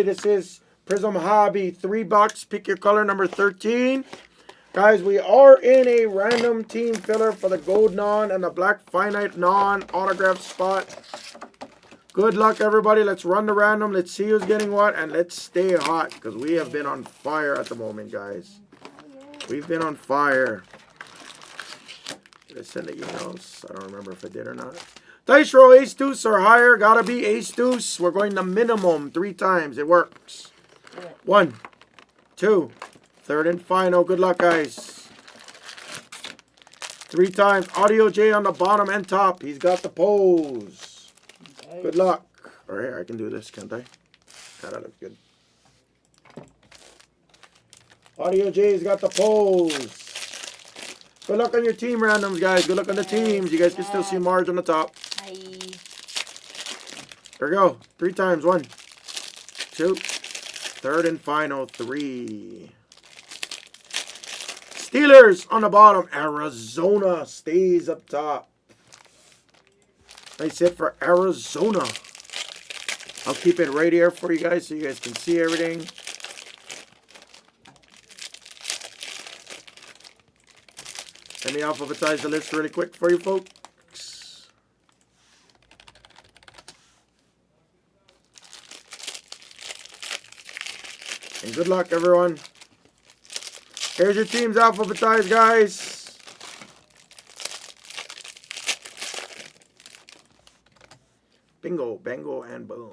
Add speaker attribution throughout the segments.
Speaker 1: This is Prizm Hobby. $3. Pick your color number 13. Guys, we are in a random team filler for the gold non and the black finite non autograph spot. Good luck, everybody. Let's run the random. Let's see who's getting what. And let's stay hot because we have been on fire at the moment, guys. We've been on fire. Did I send the emails? I don't remember if I did or not. Dice roll ace deuce or higher. Gotta be ace deuce. We're going to minimum 3 times. It works. 1, 2, third and final. Good luck, guys. 3 times. Audio J on the bottom and top. He's got the pose. Good luck. Or here, I can do this, can't I? That looks good. Audio J's got the pose. Good luck on your team randoms, guys. Good luck on the teams. You guys can still see Marge on the top.
Speaker 2: Hi.
Speaker 1: There we go. 3 times. 1, 2, third and final. 3. Steelers on the bottom. Arizona stays up top. Nice hit for Arizona. I'll keep it right here for you guys so you guys can see everything. Let me alphabetize the list really quick for you folks. And good luck, everyone. Here's your teams alphabetized, guys. Bingo, bango, and boom.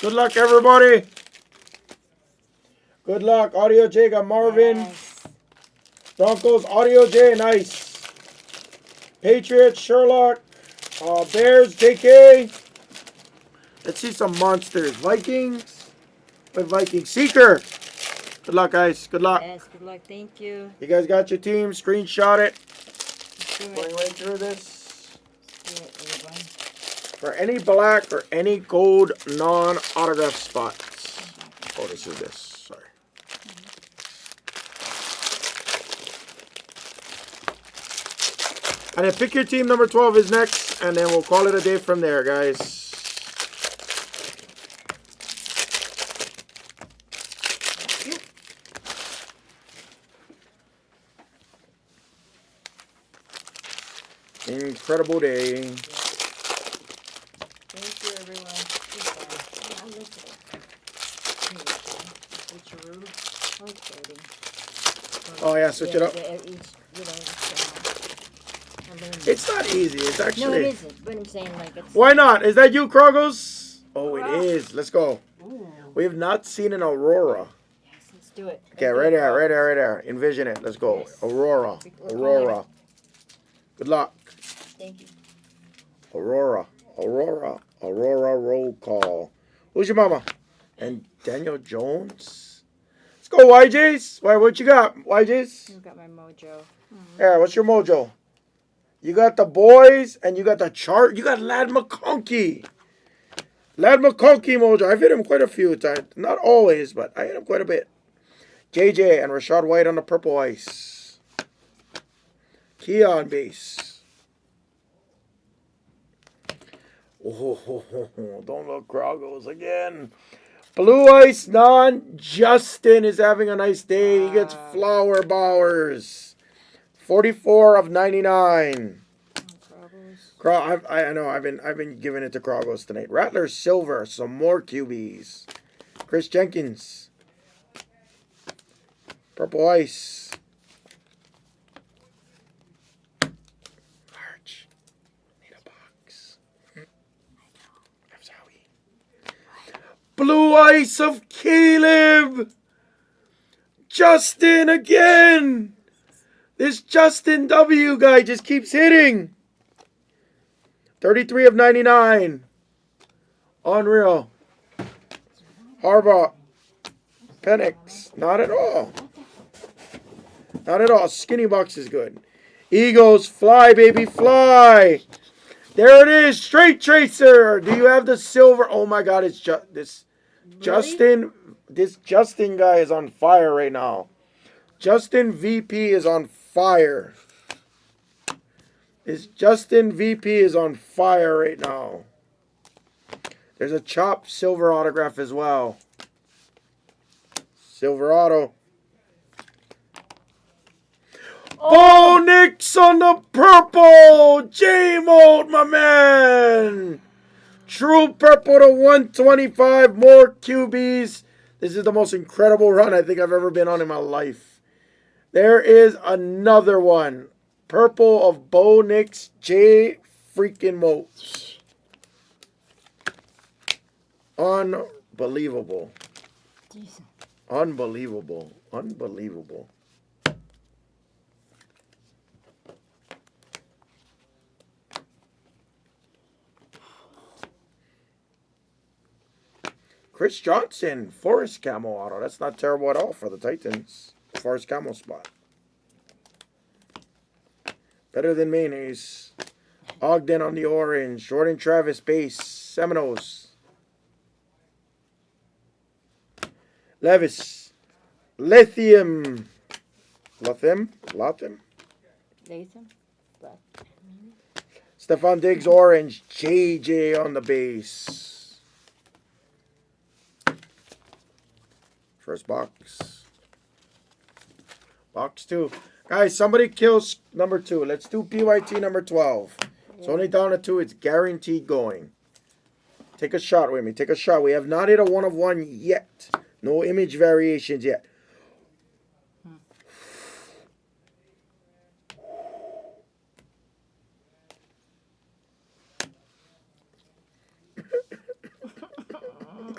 Speaker 1: Good luck, everybody. Good luck. Audio J got Marvin.
Speaker 2: Yes.
Speaker 1: Broncos, Audio J, nice. Patriots, Sherlock. Bears, JK. Let's see some monsters. Vikings. With Viking Seeker. Good luck, guys. Good luck.
Speaker 2: Yes, good luck. Thank you.
Speaker 1: You guys got your team. Screenshot it.
Speaker 2: Do
Speaker 1: Going
Speaker 2: it.
Speaker 1: right through this.
Speaker 2: Do it, everyone.
Speaker 1: For any black or any gold non-autograph spots. Oh, this is this. Sorry. And then pick your team. Number 12 is next. And then we'll call it a day from there, guys. Incredible day.
Speaker 2: Thank you, everyone. Switcheroo.
Speaker 1: Oh, yeah, switch it up.
Speaker 2: It's,
Speaker 1: It's not easy. It's actually...
Speaker 2: no, it isn't. But I'm saying, like, it's...
Speaker 1: Why not? Is that you, Krogos? Oh, it is. Let's go.
Speaker 2: Ooh.
Speaker 1: We have not seen an Aurora.
Speaker 2: Yes, let's do it.
Speaker 1: Okay, right there, right there, right there. Envision it. Let's go.
Speaker 2: Yes.
Speaker 1: Aurora. Aurora. Good luck.
Speaker 2: Thank you.
Speaker 1: Aurora. Aurora. Aurora roll call. Who's your mama? And Daniel Jones. Let's go, YJs. Why, what you got, YJs?
Speaker 2: You got my mojo.
Speaker 1: Here, what's your mojo? You got the boys and you got the chart. You got Lad McConkey. Lad McConkey mojo. I've hit him quite a few times. Not always, but I hit him quite a bit. JJ and Rashad White on the purple ice. Keon base. Oh, don't look Krogos again. Blue ice non. Justin is having a nice day. He gets flower bowers. 44 of 99. I know I've been giving it to Krogos tonight. Rattler silver, some more QBs. Chris Jenkins. Purple ice. Arch. Need a box. That's how we. Blue ice of Caleb. Justin again. This Justin W guy just keeps hitting. 33 of 99. Unreal. Harbaugh. Penix. Not at all. Not at all. Skinny box is good. Eagles, fly, baby, fly. There it is. Straight Tracer. Do you have the silver? Oh, my God. It's just this.
Speaker 2: Really?
Speaker 1: Justin. This Justin guy is on fire right now. Justin VP is on fire. This Justin VP is on fire right now. There's a chopped silver autograph as well. Silver auto. Oh, Nix on the purple. J-Mode, my man. True purple to 125. More QBs. This is the most incredible run I think I've ever been on in my life. There is another one. Purple of Bo Nix. J freaking Motes. Unbelievable.
Speaker 2: Jeez.
Speaker 1: Unbelievable. Unbelievable. Chris Johnson, Forest Camo auto. That's not terrible at all for the Titans. Forest Camo spot. Better than mayonnaise. Ogden on the orange. Jordan Travis base. Seminoles. Levis. Lithium. Latham?
Speaker 2: Latham?
Speaker 1: Stephon Diggs orange. JJ on the base. First box. Box 2. Guys, somebody kills number 2. Let's do PYT number 12. It's only down to 2. It's guaranteed going. Take a shot with me. Take a shot. We have not hit a 1 of 1 yet. No image variations yet.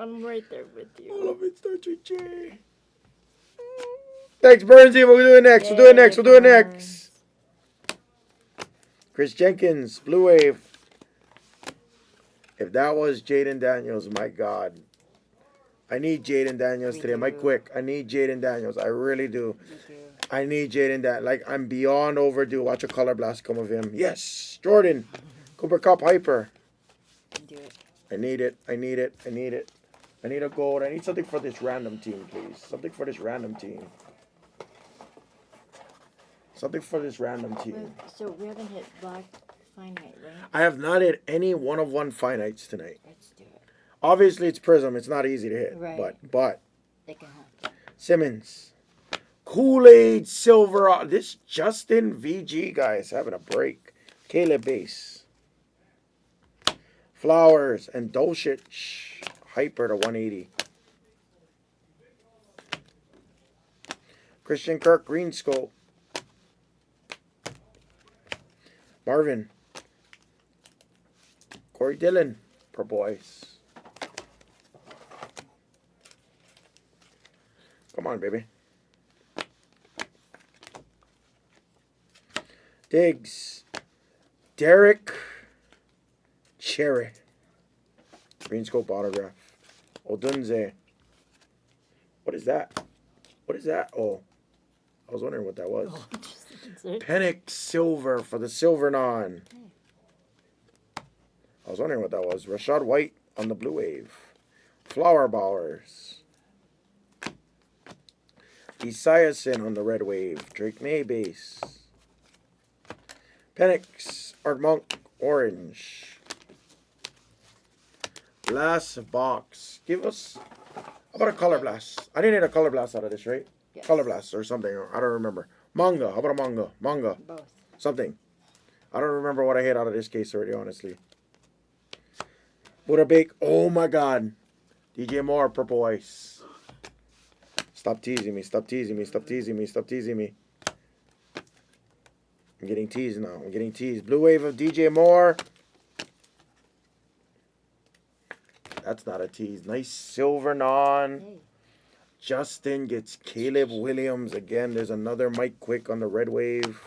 Speaker 2: I'm right there with you.
Speaker 1: All of it starts with J. Thanks, Burnsy. We'll do it next.
Speaker 2: Yay,
Speaker 1: We'll do it next. We'll do it next. Chris Jenkins, Blue Wave. If that was Jaden Daniels, my God. I need Jaden Daniels today. Mike Quick. I need Jaden Daniels. I really do. I need Jaden Daniels. Like, I'm beyond overdue. Watch a color blast come of him. Yes. Jordan. Cooper Cup Hyper.
Speaker 2: Do it.
Speaker 1: I need it. I need it. I need it. I need a gold. I need something for this random team, please. Something for this random team. Something for this random team.
Speaker 2: So we haven't hit black finite, right?
Speaker 1: I have not hit any 1 of 1 finites tonight.
Speaker 2: Let's do it.
Speaker 1: Obviously, it's Prizm. It's not easy to hit.
Speaker 2: Right.
Speaker 1: But
Speaker 2: They can help.
Speaker 1: Simmons. Kool-Aid Silver. This Justin VG guy is having a break. Caleb Base. Flowers and Dolchich. Hyper to 180. Christian Kirk Green Scope. Marvin. Corey Dillon. Purple Ice. Come on, baby. Diggs. Derek Cherry. Green Scope autograph. Odunze. What is that? What is that? Oh, I was wondering what that was. Penix Silver for the Silver Non. I was wondering what that was. Rashad White on the Blue Wave. Flower Bowers. Esiason on the Red Wave. Drake May base. Penix Art Monk Orange. Last box. Give us. How about a color blast? I didn't hit a color blast out of this, right?
Speaker 2: Yes.
Speaker 1: Color blast or something. I don't remember. Manga. How about a manga? Manga.
Speaker 2: Both.
Speaker 1: Something. I don't remember what I hit out of this case already, honestly. Buddha Bake. Oh my God. DJ Moore, Purple Ice. Stop teasing me. Stop teasing me. Stop teasing me. Stop teasing me. I'm getting teased now. I'm getting teased. Blue Wave of DJ Moore. That's not a tease. Nice silver non.
Speaker 2: Hey.
Speaker 1: Justin gets Caleb Williams. Again, there's another Mike Quick on the Red Wave.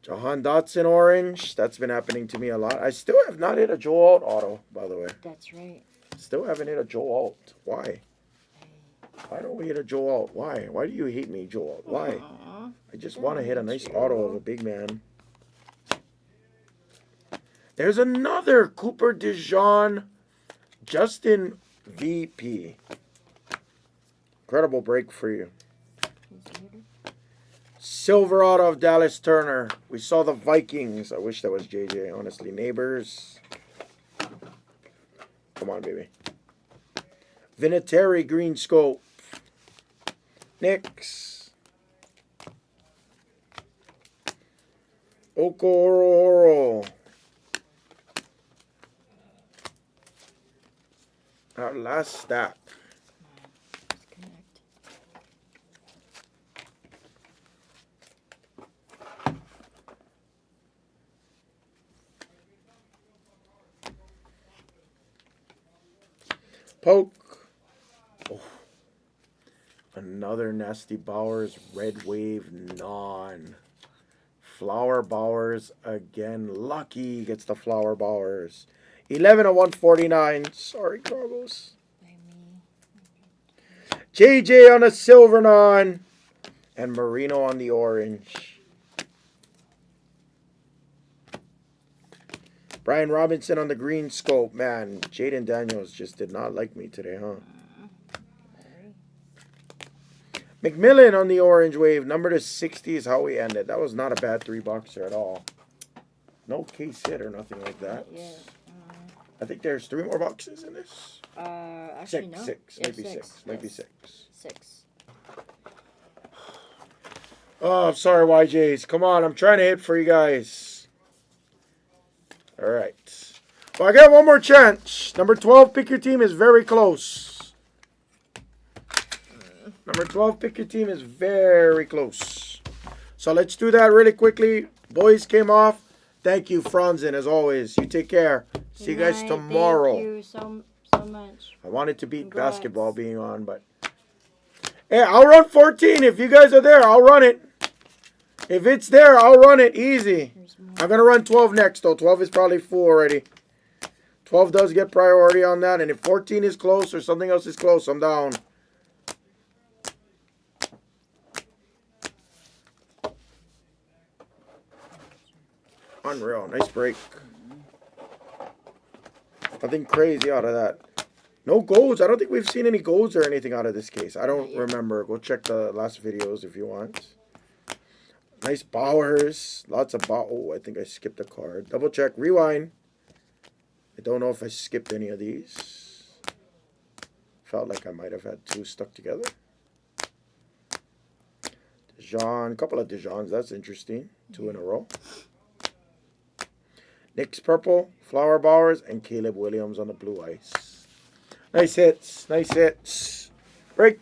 Speaker 1: Jahan Dotson orange. That's been happening to me a lot. I still have not hit a Joe Alt auto, by the way.
Speaker 2: That's right.
Speaker 1: Still haven't hit a Joe Alt. Why? Why don't we hit a Joel? Why? Why do you hate me, Joel? Why?
Speaker 2: Aw,
Speaker 1: I just
Speaker 2: I
Speaker 1: want to
Speaker 2: don't
Speaker 1: hit a
Speaker 2: hate
Speaker 1: nice
Speaker 2: you.
Speaker 1: auto of a big man. There's another Cooper DeJean Justin VP. Incredible break for you. Silver auto of Dallas Turner. We saw the Vikings. I wish that was JJ, honestly. Neighbors. Come on, baby. Vinatieri green scope. Knicks. Okoro. Our last stack.
Speaker 2: Disconnect.
Speaker 1: Poke. Oh. Another Nasty Bowers Red Wave non. Flower Bowers again. Lucky gets the Flower Bowers. 11 of 149. Sorry, Carlos.
Speaker 2: By me.
Speaker 1: JJ on a silver non. And Marino on the orange. Brian Robinson on the green scope. Man, Jaden Daniels just did not like me today, huh? McMillan on the orange wave. Number to 60 is how we ended. That was not a bad 3-boxer at all. No case hit or nothing like that.
Speaker 2: Yeah.
Speaker 1: I think there's 3 more boxes in this.
Speaker 2: Actually, no.
Speaker 1: Six.
Speaker 2: Yeah,
Speaker 1: Maybe six. Maybe
Speaker 2: yes.
Speaker 1: 6.
Speaker 2: 6.
Speaker 1: Oh, I'm sorry, YJs. Come on, I'm trying to hit for you guys. All right. Well, I got one more chance. Number 12, pick your team is very close. Number 12, pick your team is very close. So let's do that really quickly. Boys came off. Thank you, Franzen, as always. You take care. See you guys tomorrow.
Speaker 2: Thank you so much.
Speaker 1: I wanted to beat
Speaker 2: Congrats.
Speaker 1: basketball being on, but... Hey, I'll run 14. If you guys are there, I'll run it. If it's there, I'll run it easy. I'm going to run 12 next, though. 12 is probably full already. 12 does get priority on that. And if 14 is close or something else is close, I'm down. Unreal. Nice break. Nothing crazy out of that. No golds. I don't think we've seen any golds or anything out of this case. I don't remember. Go check the last videos if you want. Nice Bowers. Lots of Oh, I think I skipped a card. Double check. Rewind. I don't know if I skipped any of these. Felt like I might have had 2 stuck together. DeJean. Couple of DeJeans. That's interesting. 2 in a row. Knicks purple. Flower Bowers. And Caleb Williams on the blue ice. Nice hits. Nice hits. Break.